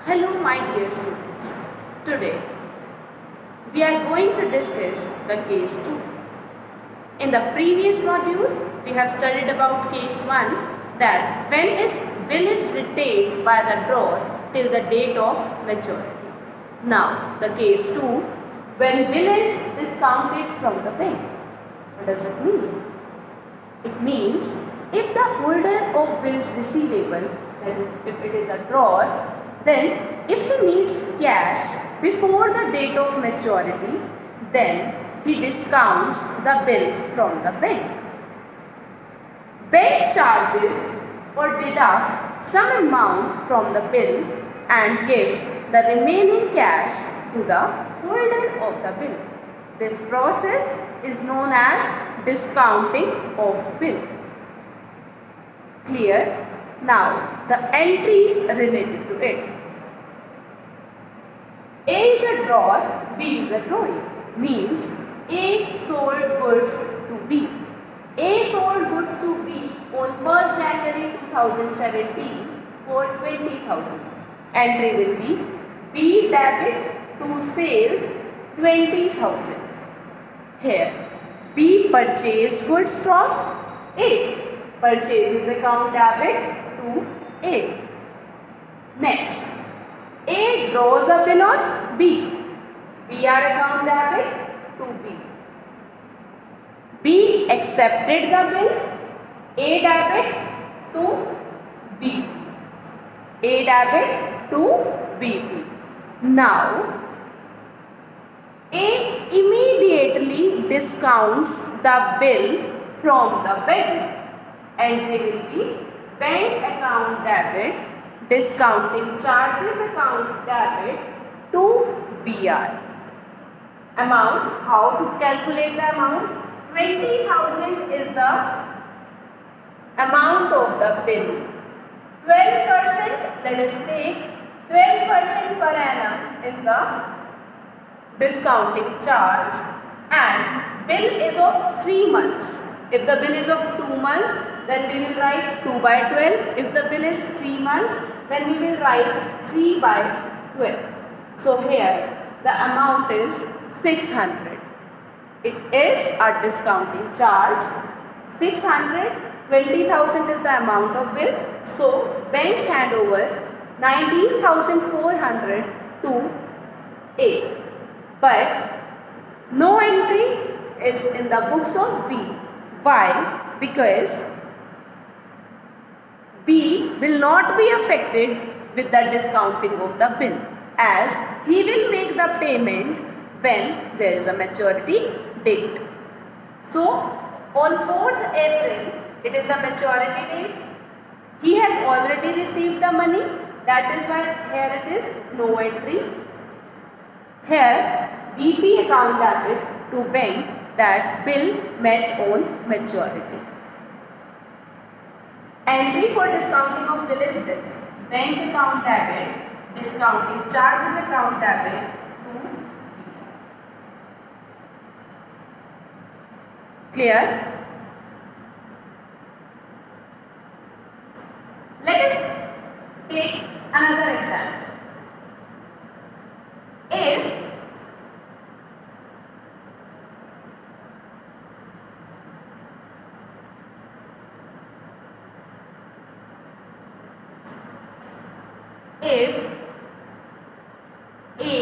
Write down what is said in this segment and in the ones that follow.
Hello my dear students. Today we are going to discuss the case 2. In the previous module we have studied about case 1, that when its bill is retained by the drawer till the date of maturity. Now the case 2, when bill is discounted from the bank. What does it mean? It means if the holder of bills receivable, that is if it is a drawer, then if he needs cash before the date of maturity, then he discounts the bill from the bank. Bank charges or deduct some amount from the bill and gives the remaining cash to the holder of the bill. This process is known as discounting of bill. Clear? Now the entries related to it. A is a drawer, B is a drawing. Means A sold goods to B. A sold goods to B on 1st January 2017 for 20,000. Entry will be B debit to sales 20,000. Here B purchased goods from A. Purchases account debit to A. Next, A draws a bill on B. BR account debit to B. B accepted the bill. A debit to B. A debit to BP. Now, A immediately discounts the bill from the bank. Entry will be bank account debit, discounting charges account debit to BR. Amount, how to calculate the amount? 20,000 is the amount of the bill. 12%, let us take 12% per annum is the discounting charge, and bill is of 3 months. If the bill is of 2 months, then we will write 2 by 12. If the bill is 3 months, then we will write 3 by 12. So here the amount is 600. It is a discounting charge. 600, 20,000 is the amount of bill. So banks hand over 19,400 to A. But no entry is in the books of B. Why? Because B will not be affected with the discounting of the bill, as he will make the payment when there is a maturity date. So on 4th April, it is a maturity date. He has already received the money. That is why here it is no entry. Here BP account debit to bank, that bill met on maturity. Entry for discounting of bill is this: bank account debit, discounting charges account debit to BR. Clear? Let us take another example. If A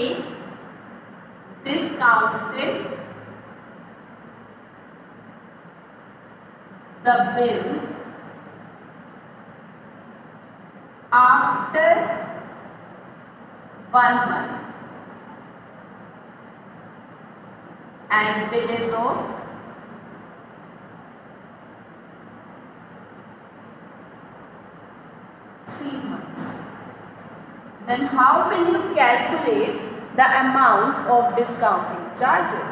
discounted the bill after 1 month and bill is of 3 months, then how will you calculate the amount of discounting charges?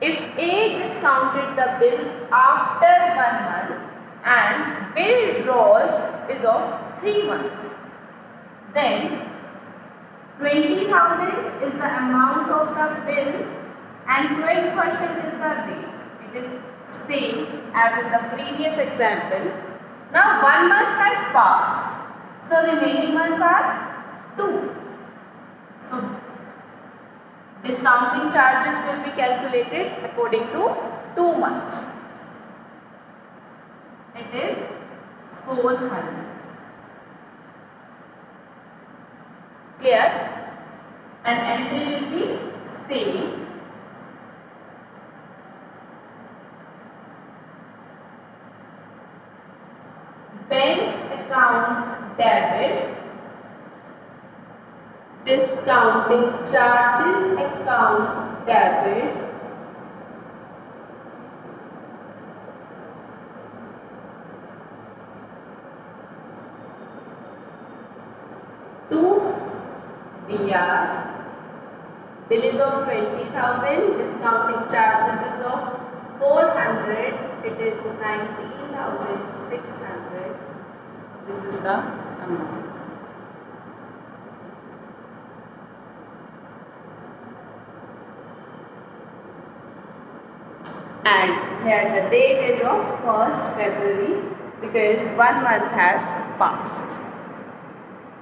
If A discounted the bill after 1 month and bill draws is of 3 months, then 20,000 is the amount of the bill and 12% is the rate. It is same as in the previous example. Now 1 month has passed, so remaining months are 2. So discounting charges will be calculated according to 2 months. It is 400. Clear? And entry will be same. Bank account debit, discounting charges account debit, to BR. Bill is of 20,000, discounting charges is of 400, it is 19,600. This is the amount. And here the date is of 1st February because 1 month has passed.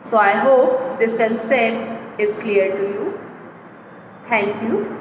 So I hope this concept is clear to you. Thank you.